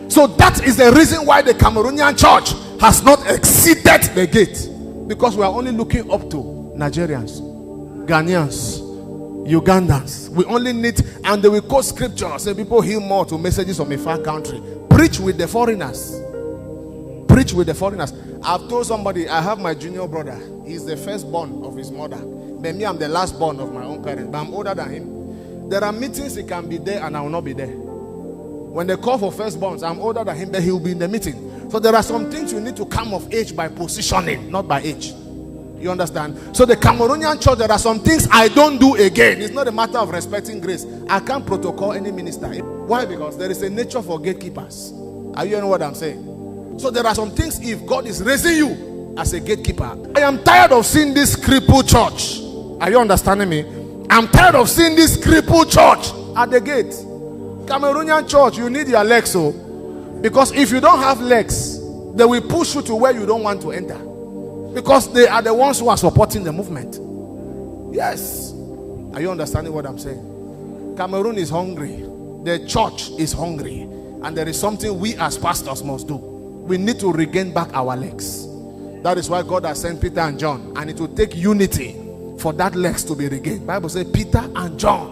So that is the reason why the Cameroonian church has not exceeded the gate, because we are only looking up to Nigerians, Ghanaians, Ugandans. We only need, and they will quote scripture, say people heal more to messages from a far country. Preach with the foreigners. Preach with the foreigners. I've told somebody, I have my junior brother. He's the firstborn of his mother. But me, I'm the lastborn of my own parents. But I'm older than him. There are meetings he can be there and I will not be there. When they call for firstborns, I'm older than him, but he will be in the meeting. So there are some things you need to come of age by positioning, not by age. You understand? So the Cameroonian church, there are some things I don't do again. It's not a matter of respecting grace. I can't protocol any minister. Why? Because there is a nature for gatekeepers. Are you hearing what I'm saying? So there are some things, if God is raising you as a gatekeeper. I am tired of seeing this crippled church. Are you understanding me? I'm tired of seeing this crippled church at the gate. Cameroonian church, you need your legs, so because if you don't have legs, they will push you to where you don't want to enter, because they are the ones who are supporting the movement. Yes. Are you understanding what I'm saying? Cameroon is hungry. The church is hungry, and there is something we as pastors must do. We need to regain back our legs. That is why God has sent Peter and John, and it will take unity for that legs to be regained. Bible says Peter and John.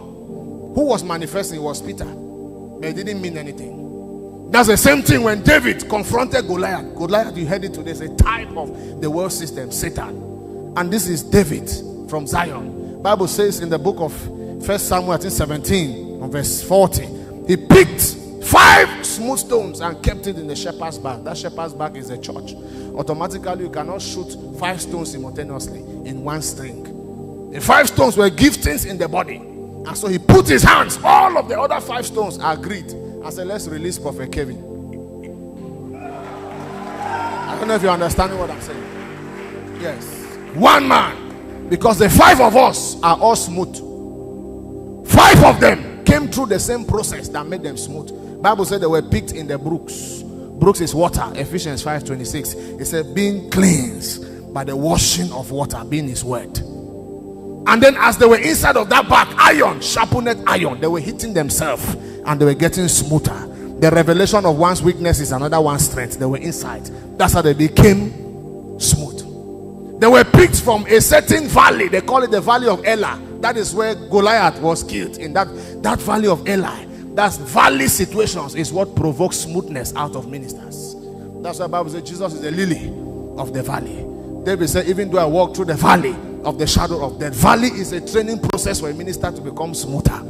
Who was manifesting was Peter, but it didn't mean anything. That's the same thing when David confronted Goliath. Goliath, you heard it today, is a type of the world system, Satan. And this is David from Zion. Bible says in the book of 1 Samuel 17 verse 40, he picked 5 smooth stones and kept it in the shepherd's bag. That shepherd's bag is a church. Automatically you cannot shoot 5 stones simultaneously in one string. The 5 stones were giftings in the body, and so he put his hands. All of the other 5 stones agreed and said, let's release Prophet Kevin. I don't know if you're understanding what I'm saying. Yes, one man, because the 5 of us are all smooth. 5 of them came through the same process that made them smooth. Bible said they were picked in the brooks. Brooks is water. Ephesians 5:26. It said being cleansed by the washing of water, being his word. And then as they were inside of that bag, iron sharpened iron. They were hitting themselves and they were getting smoother. The revelation of one's weakness is another one's strength. They were inside. That's how they became smooth. They were picked from a certain valley. They call it the valley of Elah. That is where Goliath was killed. In that valley of Elah. That's valley situations is what provokes smoothness out of ministers. That's why the Bible says Jesus is the lily of the valley. David said, even though I walk through the valley of the shadow of death. Valley is a training process for a minister to become smoother.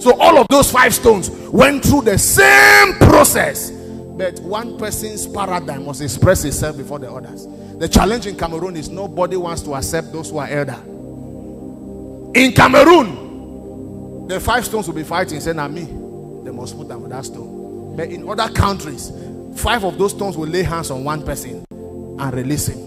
So all of those 5 stones went through the same process, but one person's paradigm must express itself before the others. The challenge in Cameroon is nobody wants to accept those who are elder. In Cameroon, the 5 stones will be fighting, saying, "Na me, they must put them with that stone." But in other countries, 5 of those stones will lay hands on one person and release him.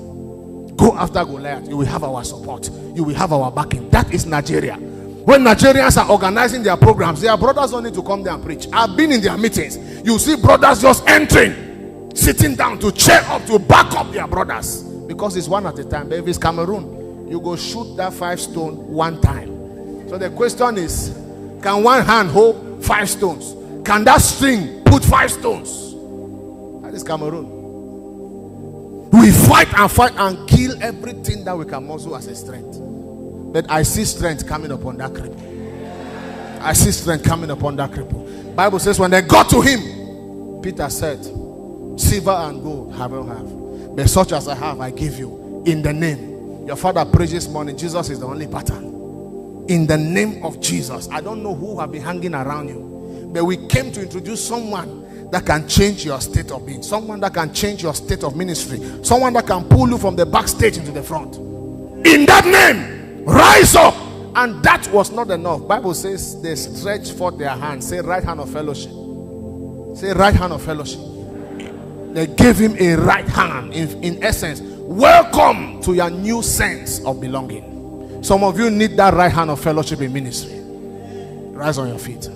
Go after Goliath. You will have our support. You will have our backing. That is Nigeria. When Nigerians are organizing their programs, their brothers don't need to come there and preach. I've been in their meetings. You see brothers just entering, sitting down to cheer up, to back up their brothers, because it's one at a time. But if it's Cameroon, you go shoot that 5 stone one time. So the question is, can one hand hold 5 stones? Can that string put 5 stones? That is Cameroon. We fight and kill everything that we can muscle as a strength. But I see strength coming upon that cripple. I see strength coming upon that cripple. Bible says when they got to him, Peter said, silver and gold I don't have, but such as I have I give you, in the name. Your father preached this morning, Jesus is the only pattern. In the name of Jesus. I don't know who have been hanging around you, but we came to introduce someone that can change your state of being, someone that can change your state of ministry, someone that can pull you from the backstage into the front. In that name, rise up. And that was not enough. Bible says they stretched forth their hands. Say right hand of fellowship. Say right hand of fellowship. They gave him a right hand. In essence, welcome to your new sense of belonging. Some of you need that right hand of fellowship in ministry. Rise on your feet.